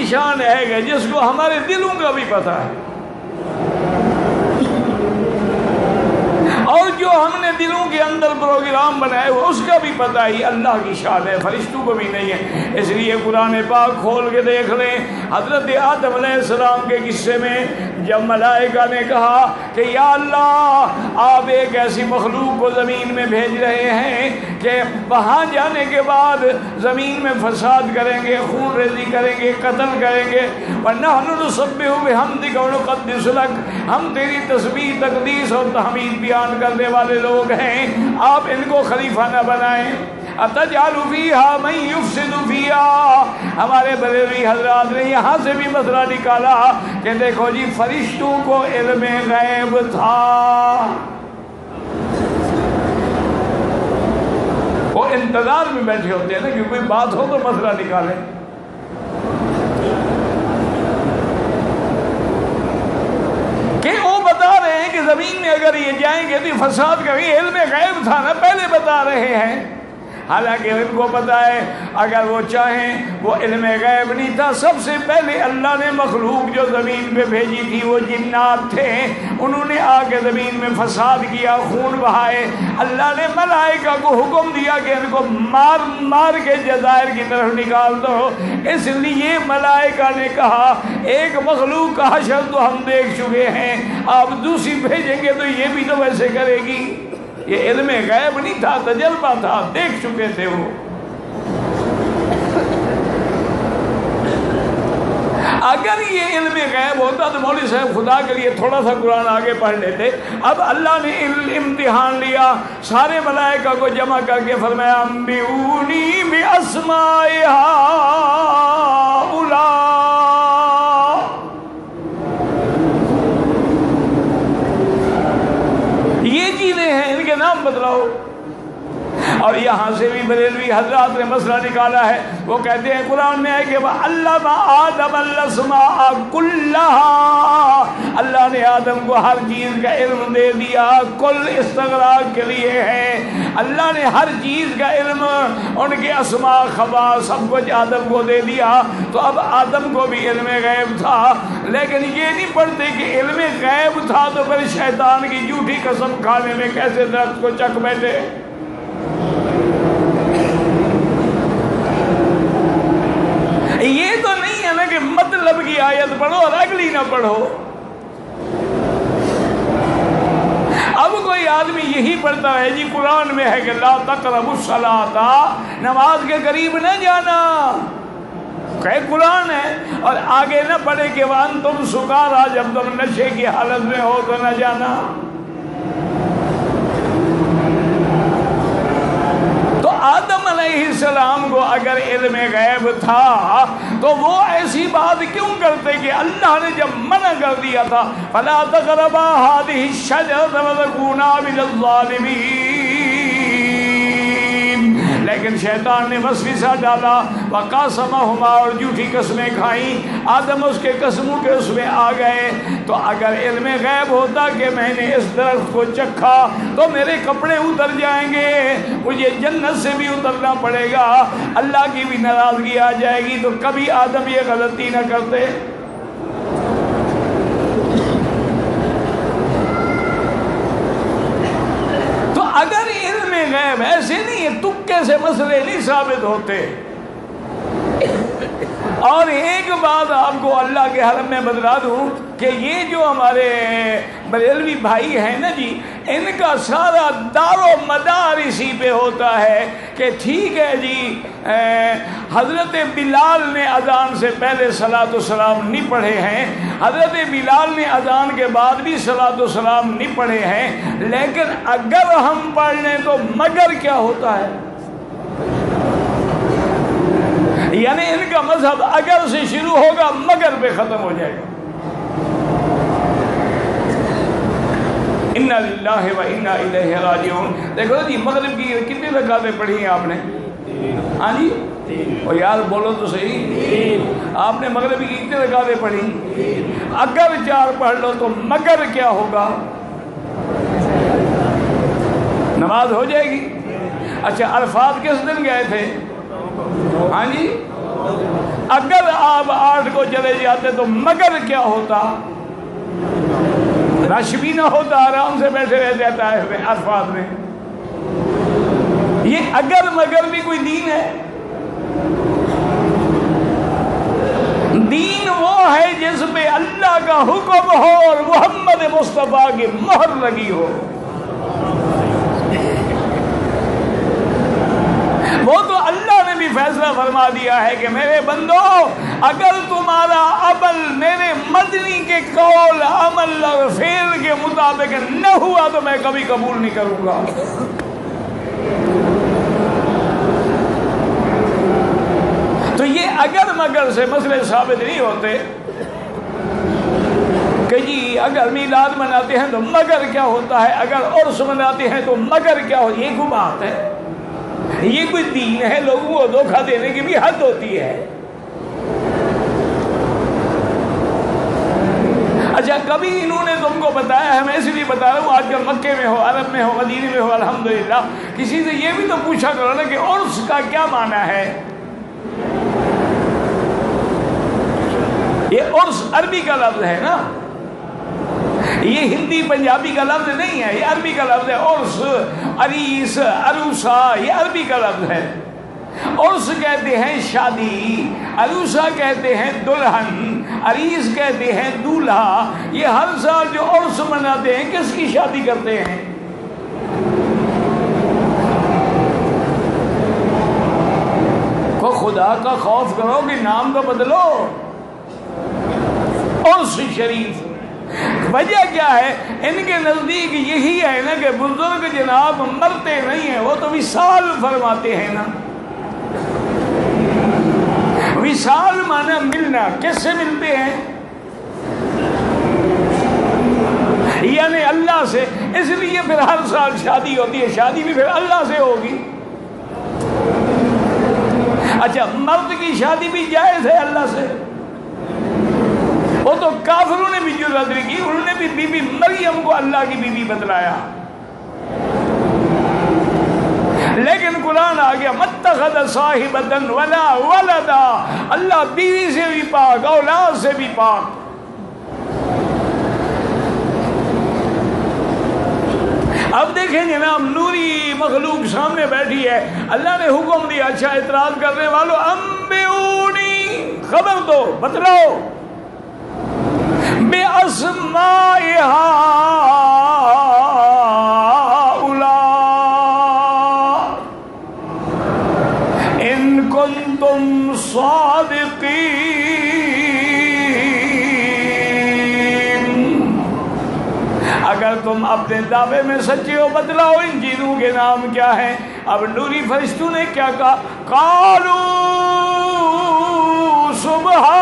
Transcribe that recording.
شان ہے کہ جس کو ہمارے دلوں کا بھی پتہ ہے، اور جو ہم نے دلوں کے اندر پروگرام بنائے وہ اس کا بھی پتہ ہی اللہ کی شان ہے، فرشتوں کو بھی نہیں ہے۔ اس لیے قرآن پاک کھول کے دیکھ لیں، حضرت آدم علیہ السلام کے قصے میں جب ملائکہ نے کہا کہ یا اللہ آپ ایک ایسی مخلوق کو زمین میں بھیج رہے ہیں کہ وہاں جانے کے بعد زمین میں فساد کریں گے، خون ریزی کریں گے، قتل کریں گے، وَنَحْنُ نُسَبِّحُ بِحَمْدِكَ وَنُقَدِّسُ لَكَ، ہم تیری تسبیح، تقدیس اور تحمید بیان کرنے والے لوگ ہیں، آپ ان کو خلیفہ نہ بنائیں۔ اَتَجْعَلُ فِيهَا مَن يُفْسِدُ فِيهَا، ہمارے بریلوی حضرات نے یہاں سے بھی مسئلہ نکالا کہ دیکھو جی فرشتوں کو علم غیب تھا، وہ انتظار میں بیٹھے ہوتے ہیں نا کہ کوئی بات ہو تو مسئلہ نکالیں۔ کہ وہ بتا رہے ہیں کہ زمین میں اگر یہ جائیں گے تو فساد کا بھی علم غیب تھا نا، پہلے بتا رہے ہیں، حالانکہ ان کو پتا ہے اگر وہ چاہیں وہ علم غیب نہیں تھا۔ سب سے پہلے اللہ نے مخلوق جو زمین پہ بھیجی تھی وہ جنات تھے، انہوں نے آ کے زمین میں فساد کیا، خون بہائے، اللہ نے ملائکہ کو حکم دیا کہ ان کو مار مار کے جزائر کی طرف نکال دو۔ اس لیے ملائکہ نے کہا ایک مخلوق کا حشر تو ہم دیکھ چکے ہیں، آپ دوسری بھیجیں گے تو یہ بھی تو ویسے کرے گی۔ یہ علم غیب نہیں تھا، تجربہ تھا، دیکھ چکے تھے وہ۔ اگر یہ علم غیب ہوتا تو مولوی صاحب خدا کے لیے تھوڑا سا قرآن آگے پڑھ لیتے۔ اب اللہ نے امتحان لیا، سارے ملائکہ کو جمع کر کے فرمایا انبئونی باسماء ہؤلاء، یہ چیزیں ہیں، ان کے نام بتلاؤ۔ اور یہاں سے بھی بریلوی حضرات نے مسئلہ نکالا ہے، وہ کہتے ہیں قرآن میں ہے کہ وَعَلَّمَ آدَمَ الْأَسْمَاءَ كُلَّهَا، اللہ نے آدم کو ہر چیز کا علم دے دیا، کل استغراق کے لیے ہے، اللہ نے ہر چیز کا علم، ان کے اسماء خبر سب کچھ آدم کو دے دیا۔ تو اب آدم کو بھی علم غیب تھا، لیکن یہ نہیں پڑھتے کہ علم غیب تھا تو پھر شیطان کی جھوٹی قسم کھانے میں کیسے درخت کو چک بیٹھے۔ یہ تو نہیں ہے نا کہ مطلب کی آیت پڑھو اور اگلی نہ پڑھو۔ اب کوئی آدمی یہی پڑھتا ہے جی قرآن میں ہے کہ لا تقربوا الصلاۃ، نماز کے قریب نہ جانا، کہ قرآن ہے، اور آگے نہ پڑھے کہ وانتم سکارا، جب تم نشے کی حالت میں ہو تو نہ جانا۔ آدم علیہ السلام کو اگر علم غیب تھا تو وہ ایسی بات کیوں کرتے کہ اللہ نے جب منع کر دیا تھا فَلَا تَقْرَبَا هَٰذِهِ الشَّجَرَةَ وَتَكُونَا مِنَ الظَّالِمِينَ، لیکن شیطان نے وسوسہ ڈالا، وَقَاسَمَهُمَا، اور جھوٹی قسمیں کھائیں، آدم اس کے قسموں کے اس میں آ گئے۔ تو اگر علم غیب ہوتا کہ میں نے اس درخت کو چکھا تو میرے کپڑے اتر جائیں گے، مجھے جنت سے بھی اترنا پڑے گا، اللہ کی بھی ناراضگی آ جائے گی، تو کبھی آدم یہ غلطی نہ کرتے۔ تو اگر علم غیب ایسے نہیں ہے، تکے سے مسئلے نہیں ثابت ہوتے۔ اور ایک بات آپ کو اللہ کے حرم میں بتلا دوں کہ یہ جو ہمارے بریلوی بھائی ہیں نا جی، ان کا سارا دار و مدار اسی پہ ہوتا ہے کہ ٹھیک ہے جی حضرت بلال نے اذان سے پہلے صلاۃ و سلام نہیں پڑھے ہیں، حضرت بلال نے اذان کے بعد بھی صلاۃ و سلام نہیں پڑھے ہیں، لیکن اگر ہم پڑھ لیں تو مگر کیا ہوتا ہے؟ یعنی ان کا مذہب اگر سے شروع ہوگا مگر پہ ختم ہو جائے گا۔ اِنَّا لِلَّهِ وَإِنَّا إِلَيْهِ راجعون۔ دیکھو جی مغرب کی کتنی رکعتیں پڑھی ہیں آپ نے؟ ہاں جی، اور یار بولو تو صحیح، آپ نے مغرب کی کتنی رکعتیں پڑھی؟ اگر 4 پڑھ لو تو مگر کیا ہوگا؟ نماز ہو جائے گی۔ اچھا عرفات کس دن گئے تھے؟ ہاں جی، اگر آپ 8 کو چلے جاتے تو مگر کیا ہوتا؟ رش بھی نہ ہوتا، آرام سے بیٹھے رہ جاتا ہے عرفات میں۔ یہ اگر مگر بھی کوئی دین ہے؟ دین وہ ہے جس پہ اللہ کا حکم ہو اور محمد مصطفیٰ کی مہر لگی ہو۔ وہ تو اللہ نے بھی فیصلہ فرما دیا ہے کہ میرے بندو، اگر تمہارا عمل میرے مدنی کے قول، عمل اور فعل کے مطابق نہ ہوا تو میں کبھی قبول نہیں کروں گا۔ تو یہ اگر مگر سے مسئلے ثابت نہیں ہوتے کہ جی اگر میلاد مناتے ہیں تو مگر کیا ہوتا ہے، اگر عرس مناتے ہیں تو مگر کیا ہوتا ہے۔ یہ کوئی بات ہے؟ یہ کوئی دین ہے؟ لوگوں کو دھوکہ دینے کی بھی حد ہوتی ہے۔ اچھا، کبھی انہوں نے تم کو بتایا ہے؟ میں اس لیے بتا رہا ہوں، آج کل مکے میں ہو، عرب میں ہو، مدینے میں ہو، الحمدللہ کسی سے یہ بھی تو پوچھا کرو نا کہ عرس کا کیا معنی ہے۔ یہ عرس عربی کا لفظ ہے نا، یہ ہندی پنجابی کا لفظ نہیں ہے، یہ عربی کا لفظ ہے۔ عرس، عریس، عروسہ، یہ عربی کا لفظ ہے۔ عرس کہتے ہیں شادی، عروسہ کہتے ہیں دلہن، عریس کہتے ہیں دولہا۔ یہ ہر سال جو عرس مناتے ہیں کس کی شادی کرتے ہیں؟ کو خدا کا خوف کرو کہ نام تو بدلو۔ عرس شریف وجہ کیا ہے؟ ان کے نزدیک یہی ہے نا کہ بزرگ جناب مرتے نہیں ہیں، وہ تو وصال فرماتے ہیں نا۔ وصال مانا ملنا، کس سے ملتے ہیں؟ یعنی اللہ سے۔ اس لیے پھر ہر سال شادی ہوتی ہے، شادی بھی پھر اللہ سے ہوگی۔ اچھا، مرد کی شادی بھی جائز ہے اللہ سے؟ وہ تو کافروں نے بھی جرأت کی، انہوں نے بھی بی بی مریم کو اللہ کی بیوی بتلایا، لیکن قرآن آ گیا متخذ صاحبۃ ولا ولدا، اللہ بیوی سے بھی پاک، اولاد سے بھی پاک۔ اب دیکھیں جناب، نوری مخلوق سامنے بیٹھی ہے، اللہ نے حکم دیا، اچھا اعتراض کرنے والوں انبئونی، خبر دو، بتلاؤ، بِأَسْمَاءِ هَؤُلَاءِ إِن كُنتُمْ صَادِقِينَ۔ اگر تم اپنے دعوے میں سچے ہو بتلاؤ ان چیزوں کے نام کیا ہیں۔ اب نوری فرشتوں نے کیا کہا؟ قالوا سبحان